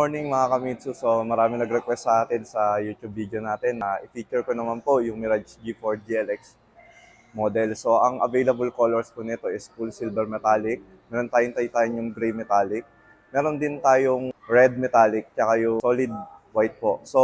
morning mga Kamitsu. So marami nag-request sa atin sa YouTube video natin na i-feature ko naman po yung Mirage G4 GLX model. So ang available colors po nito is full silver metallic. Meron tayong titanium gray metallic. Meron din tayong red metallic tsaka yung solid white po. So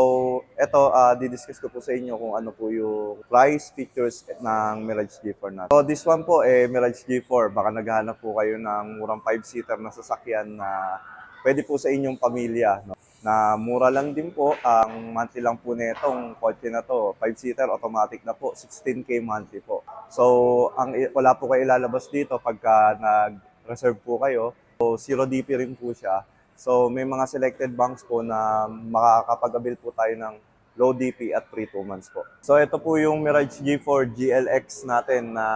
eto, didiscuss ko po sa inyo kung ano po yung price features ng Mirage G4 natin. So this one po Mirage G4. Baka naghahanap po kayo ng murang 5-seater na sasakyan na pwede po sa inyong pamilya, no? Na mura lang din po. Ang monthly lang po nitong kotse na to, 5-seater automatic na po, 16K monthly po. So, wala po kayo ilalabas dito pagka nag-reserve po kayo. So, 0 DP rin po siya. So, may mga selected banks po na makakapag-avail po tayo ng low DP at free 2 months po. So, ito po yung Mirage G4 GLX natin na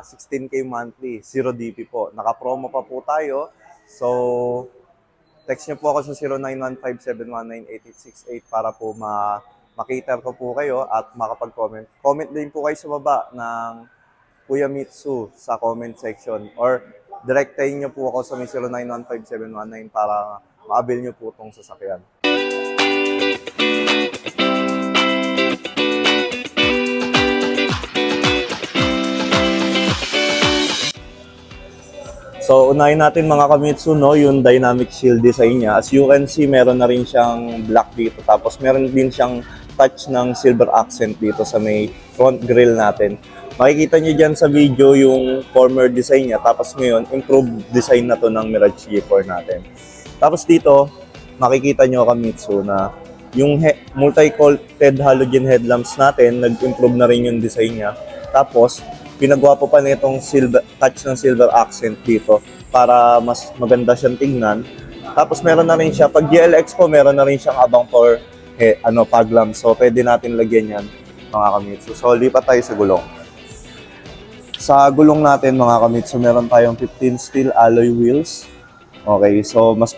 16K monthly, 0 DP po. Naka-promo pa po tayo. So, text nyo po ako sa 0915-719-8868 para po makita ko po kayo at makapag-comment. Comment din po kayo sa baba ng Kuya Mitsu sa comment section or direktahin nyo po ako sa 0915-719 para ma-avail nyo po itong sasakyan. So, unahin natin mga Kamitsu, no, yung dynamic shield design niya. As you can see, meron na rin siyang black dito. Tapos, meron din siyang touch ng silver accent dito sa may front grille natin. Makikita nyo dyan sa video yung former design niya. Tapos ngayon, improved design na to ng Mirage G4 natin. Tapos dito, makikita nyo Kamitsu na yung multi-coated halogen headlamps natin, nag-improve na rin yung design niya. Tapos, pinagawa po pa nitong touch ng silver accent dito para mas maganda siyang tingnan. Tapos meron na rin siya, pag GLX po, meron na rin siyang abang for fog lamp. So pwede natin lagyan yan mga Kamitsu. So lipat tayo sa gulong. Sa gulong natin mga Kamitsu, meron tayong 15 steel alloy wheels. Okay, so mas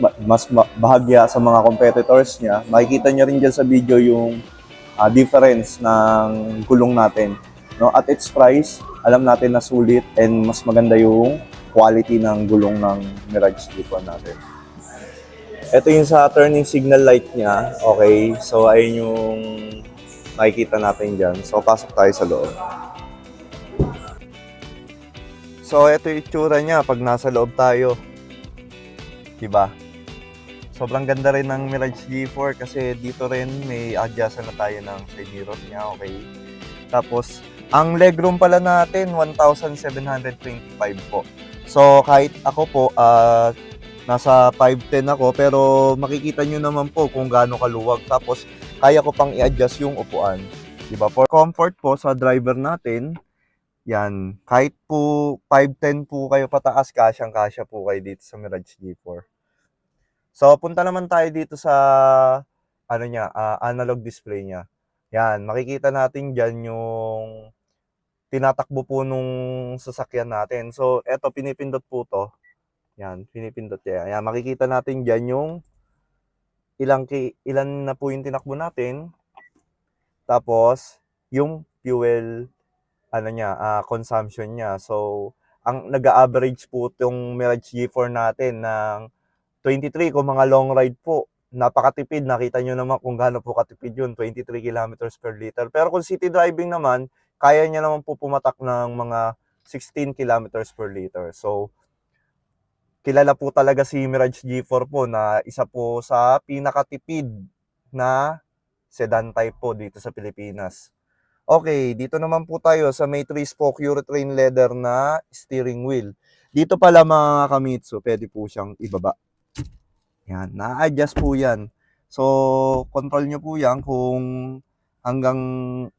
bahagya sa mga competitors niya. Makikita niyo rin dyan sa video yung difference ng gulong natin. No, at its price, alam natin na sulit and mas maganda yung quality ng gulong ng Mirage G4 natin. Ito yung sa turning signal light niya. Okay, so ayun yung makikita natin dyan. So pasok tayo sa loob. So ito yung itsura niya pag nasa loob tayo. Diba? Sobrang ganda rin ng Mirage G4 kasi dito rin may adjustan na tayo ng side mirror niya. Okay. Tapos ang legroom pala natin, 1,725 po. So, kahit ako po, nasa 5'10 ako, pero makikita nyo naman po kung gaano kaluwag. Tapos, kaya ko pang i-adjust yung upuan. Diba? For comfort po sa driver natin, yan, kahit po 5'10 po kayo pataas, kasyang-kasya po kayo dito sa Mirage G4. So, punta naman tayo dito sa analog display niya. Yan, makikita natin dyan yung tinatakbo po nung sasakyan natin. So, eto, pinipindot po to. Yan, pinipindot niya. Yan, makikita natin dyan yung ilan na po yung tinakbo natin. Tapos, yung fuel, consumption niya. So, ang nag-average po itong Mirage G4 natin ng 23 kung mga long ride po. Napakatipid. Nakita nyo naman kung gaano po katipid yun, 23 kilometers per liter. Pero kung city driving naman, kaya niya naman po pumatak ng mga 16 kilometers per liter. So, kilala po talaga si Mirage G4 po na isa po sa pinakatipid na sedan type po dito sa Pilipinas. Okay, dito naman po tayo sa may 3-spoke urethane leather na steering wheel. Dito pala mga Kamitsu, pwede po siyang ibaba. Yan, na-adjust po yan. So, control nyo po yan kung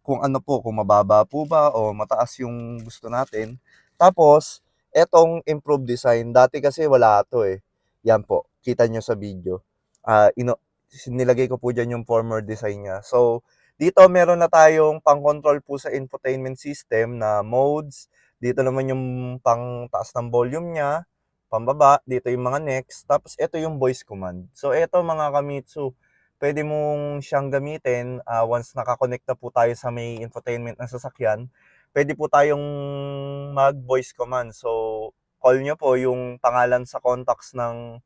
kung ano po, kung mababa po ba o mataas yung gusto natin. Tapos, etong improved design, dati kasi wala ito eh. Yan po, kita nyo sa video. Nilagay ko po dyan yung former design niya. So, dito meron na tayong pang-control po sa infotainment system na modes. Dito naman yung pang-taas ng volume niya, pambaba, dito yung mga next. Tapos, ito yung voice command. So, ito mga Kamitsu, pwede mong siyang gamitin once nakakonect na po tayo sa may infotainment ng sasakyan. Pwede po tayong mag-voice command. So, call nyo po yung pangalan sa contacts ng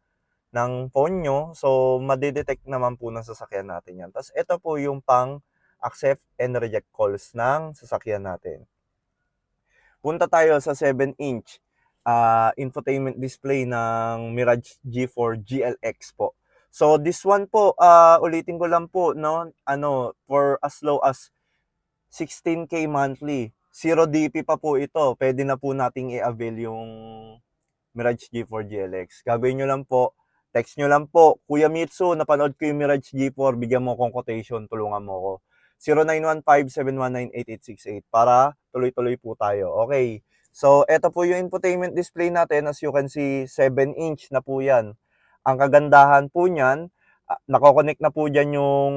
ng phone nyo. So, madidetect naman po ng sasakyan natin yan. Tapos, ito po yung pang accept and reject calls ng sasakyan natin. Punta tayo sa 7-inch infotainment display ng Mirage G4 GLX po. So, this one po, ulitin ko lang po, no? For as low as 16K monthly. 0 DP pa po ito. Pwede na po nating i-avail yung Mirage G4 GLX. Gagawin nyo lang po, text nyo lang po, Kuya Mitsu, napanood ko yung Mirage G4, bigyan mo akong quotation, tulungan mo ako. 0915-719-8868 para tuloy-tuloy po tayo. Okay. So, eto po yung infotainment display natin. As you can see, 7-inch na po yan. Ang kagandahan po niyan, nako-connect na po dyan yung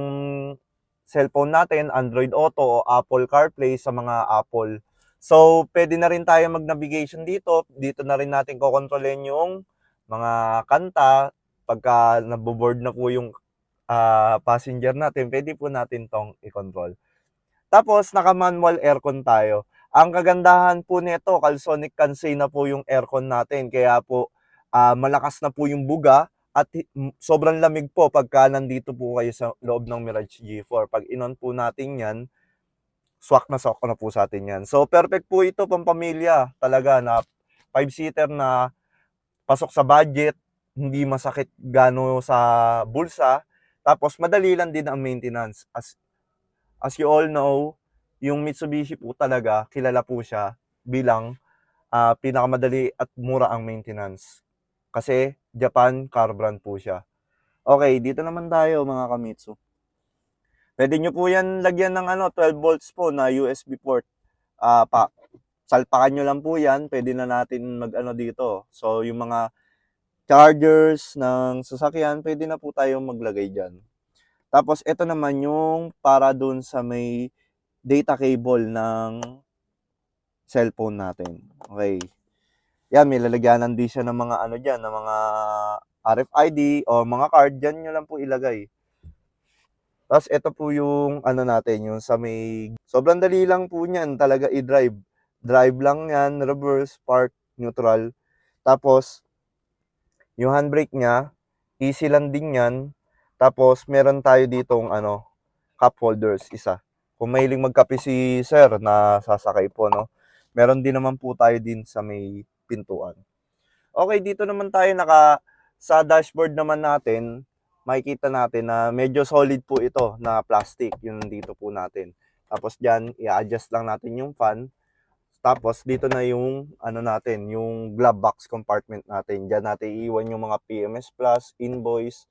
cellphone natin, Android Auto o Apple CarPlay sa mga Apple. So, pwede na rin tayo mag-navigation dito. Dito na rin natin kokontrolin yung mga kanta. Pagka naboboard na po yung passenger natin, pwede po natin tong i-control. Tapos, naka-manual aircon tayo. Ang kagandahan po nito, Calsonic Kansei na po yung aircon natin. Kaya po, malakas na po yung buga at sobrang lamig po pagka nandito po kayo sa loob ng Mirage G4. Pag inon po natin yan, swak na po sa atin yan. So, perfect po ito pang pamilya. Talaga na 5-seater na pasok sa budget, hindi masakit gano sa bulsa. Tapos, madali lang din ang maintenance. As you all know, yung Mitsubishi po talaga, kilala po siya bilang pinakamadali at mura ang maintenance. Kasi Japan car brand po siya. Okay, dito naman tayo mga kamitsu. Pwede nyo po yan lagyan ng 12 volts po na USB port. Salpakan nyo lang po yan. Pwede na natin dito. So, yung mga chargers ng sasakyan, pwede na po tayong maglagay dyan. Tapos, ito naman yung para dun sa may data cable ng cellphone natin. Okay. Yan, may lalagyanan din siya ng mga dyan, ng mga RFID o mga card. Dyan nyo lang po ilagay. Tapos, ito po yung natin, yung sa may... Sobrang dali lang po niyan talaga i-drive. Drive lang yan, reverse, park, neutral. Tapos, yung handbrake niya, easy lang din yan. Tapos, meron tayo ditong cup holders, isa. Kung mahiling magkape si sir na sasakay po, no? Meron din naman po tayo din sa may pintuan. Okay, dito naman tayo sa dashboard naman natin, makikita natin na medyo solid po ito na plastic, yung dito po natin. Tapos dyan, i-adjust lang natin yung fan. Tapos dito na yung natin, yung glove box compartment natin. Diyan natin iiwan yung mga PMS Plus, invoice,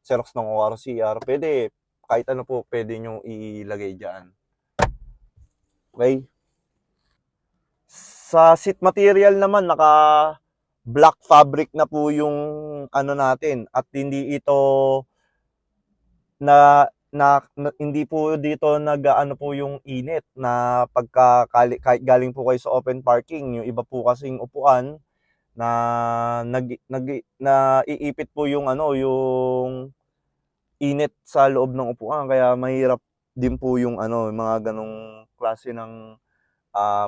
Xerox ng ORCR. Pwede, kahit ano po, pwede nyo ilagay dyan. Okay? Sa seat material naman, black fabric na po yung natin at hindi ito hindi po dito po yung init na kahit galing po kayo sa open parking, yung iba po kasing upuan na iipit po yung yung init sa loob ng upuan, kaya mahirap din po yung mga ganong klase ng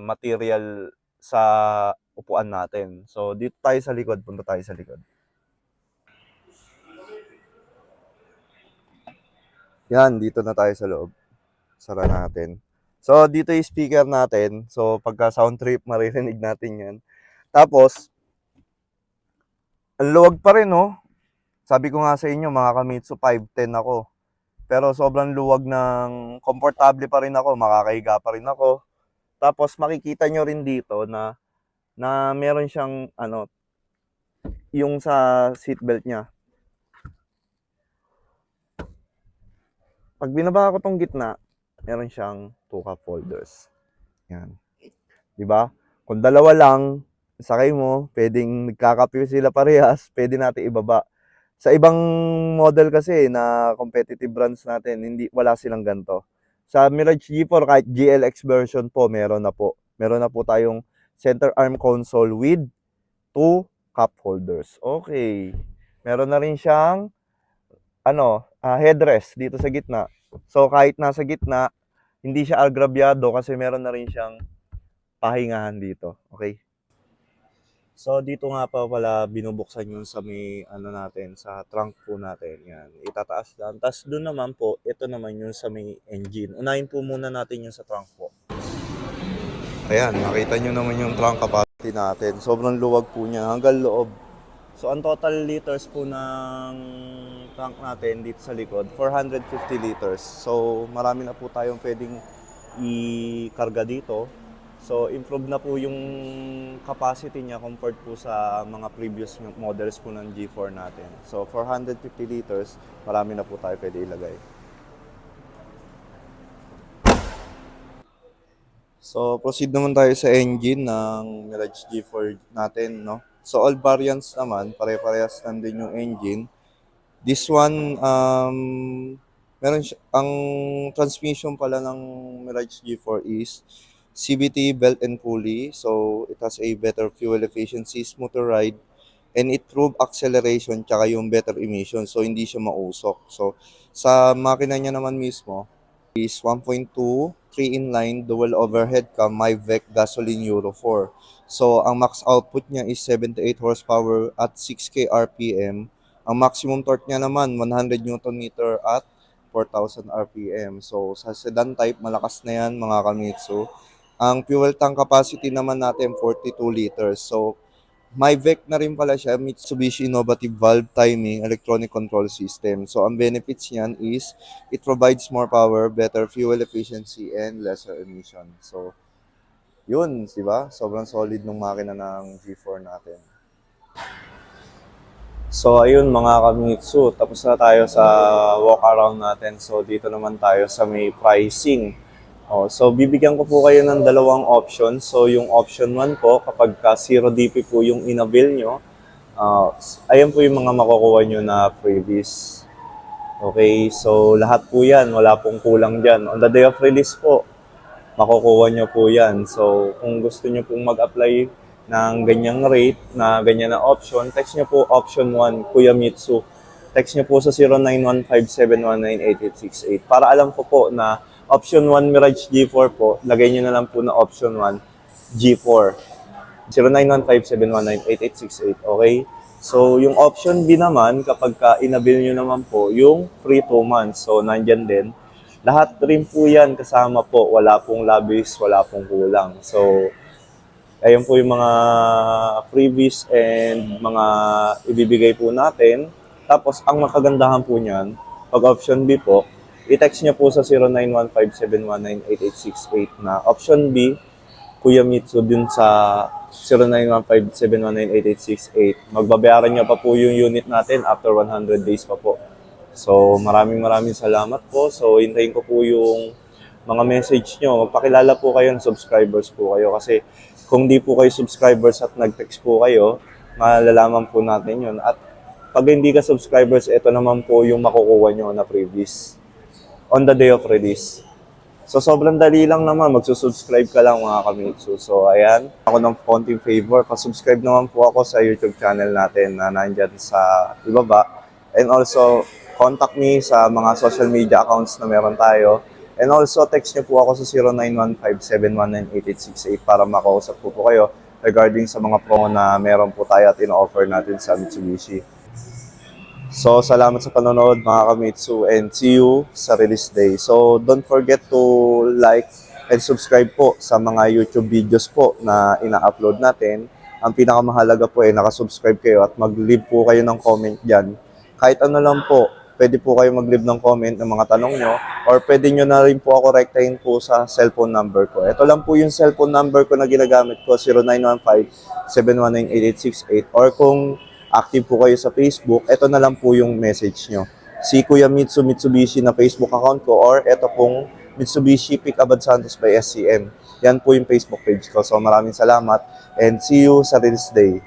material sa upuan natin. So dito tayo sa likod, punta tayo sa likod. Yan, dito na tayo sa loob. Sara natin. So, dito yung speaker natin. So, pagka sound trip, maririnig natin yan. Tapos, ang luwag pa rin, no? Sabi ko nga sa inyo, mga kamitsu, 5'10 ako. Pero sobrang luwag ng komportable pa rin ako. Makakahiga pa rin ako. Tapos, makikita nyo rin dito na meron siyang, yung sa seatbelt niya. Pag binaba ko tong gitna, meron siyang 2 cup holders. Yan. 'Di ba? Kung dalawa lang, sakay mo, pwedeng nagkakape sila parehas, pwede natin ibaba. Sa ibang model kasi na competitive brands natin, wala silang ganito. Sa Mirage G4 kahit GLX version po, meron na po. Meron na po tayong center arm console with 2 cup holders. Okay. Meron na rin siyang headrest dito sa gitna. So kahit nasa gitna, hindi siya agrabyado kasi meron na rin siyang pahingahan dito. Okay? So, dito nga pa pala binubuksan yung sa may ano natin, sa trunk po natin. Yan, itataas lang. Tapos doon naman po, ito naman yung sa may engine. Unahin po muna natin yung sa trunk po. Ayan, nakita nyo naman yung trunk capacity natin. Sobrang luwag po niya, hanggang loob. So, ang total liters po ng trunk natin dito sa likod, 450 liters. So, marami na po tayong pwedeng i-karga dito. So, improve na po yung capacity niya compared po sa mga previous models po ng G4 natin. So, 450 liters, marami na po tayo pwede ilagay. So, proceed naman tayo sa engine ng Mirage G4 natin, no? So, all variants naman, pare-parehas lang din yung engine. This one, ang transmission pala ng Mirage G4 is CVT belt and pulley. So, it has a better fuel efficiency, smoother ride, and it improved acceleration tsaka yung better emission. So, hindi siya mausok. So, sa makina niya naman mismo, is 1.2, 3 inline, dual overhead cam, MyVec gasoline Euro 4. So, ang max output niya is 78 horsepower at 6K RPM. Ang maximum torque niya naman, 100 Nm at 4,000 RPM. So, sa sedan type, malakas na yan mga kamitsu. Ang fuel tank capacity naman natin, 42 liters. So, MyVec na rin pala siya, Mitsubishi Innovative Valve Timing Electronic Control System. So, ang benefits niyan is it provides more power, better fuel efficiency, and lesser emission. So, yun, di ba? Sobrang solid ng makina ng G4 natin. So, ayun mga kamitsu, tapos na tayo sa walk around natin. So, dito naman tayo sa may pricing. So, bibigyan ko po kayo ng dalawang option. So, yung option 1 po, kapag ka 0 DP po yung in-avail nyo, ayan po yung mga makukuha nyo na freebies. Okay, so lahat po yan, wala pong kulang dyan. On the day of release po, makukuha nyo po yan. So, kung gusto nyo pong mag-apply ng ganyang rate, na ganyan na option, text nyo po option 1, Kuya Mitsu. Text nyo po sa 0915-719-8868 para alam ko po na option 1 Mirage G4 po, lagay nyo na lang po na option 1 G4. 0915-719-8868, okay? So, yung option B naman, kapag ka-inabil nyo naman po, yung free 2 months. So, nandyan din. Lahat rin po yan kasama po. Wala pong labis, wala pong kulang. So, ayun po yung mga freebies and mga ibibigay po natin. Tapos, ang makagandahan po niyan, pag option B po, i-text niya po sa 0915-719-8868 na option B, Kuya Mitsu, dun sa 0915-719-8868. Magbabayaran niya pa po yung unit natin after 100 days pa po. So, maraming salamat po. So, hintayin ko po yung mga message nyo. Magpakilala po kayo ng subscribers po kayo. Kasi kung di po kayo subscribers at nag-text po kayo, malalaman po natin yun. At pag hindi ka subscribers, ito naman po yung makukuha nyo na freebies on the day of release. So, sobrang dali lang naman. Magsusubscribe ka lang mga kamitsu. So, ayan. Ako ng konting favor. Pa-subscribe naman po ako sa YouTube channel natin na nandyan sa ibaba. And also, contact me sa mga social media accounts na meron tayo. And also, text nyo po ako sa 0915-719-8868 para makausap po kayo regarding sa mga promo na meron po tayo at ino-offer natin sa Mitsubishi. So, salamat sa panonood mga kamitsu and see you sa release day. So, don't forget to like and subscribe po sa mga YouTube videos po na ina-upload natin. Ang pinakamahalaga po ay nakasubscribe kayo at mag-leave po kayo ng comment dyan. Kahit ano lang po, pwede po kayo mag-leave ng comment ng mga tanong nyo or pwede nyo na rin po ako rektahin po sa cellphone number ko. Ito lang po yung cellphone number ko na ginagamit ko, 0915-719-8868 or kung active po kayo sa Facebook, ito na lang po yung message nyo. Si Kuya Mitsu Mitsubishi na Facebook account ko or ito pong Mitsubishi Pick Abad Santos by SCM. Yan po yung Facebook page ko. So maraming salamat and see you sa release day.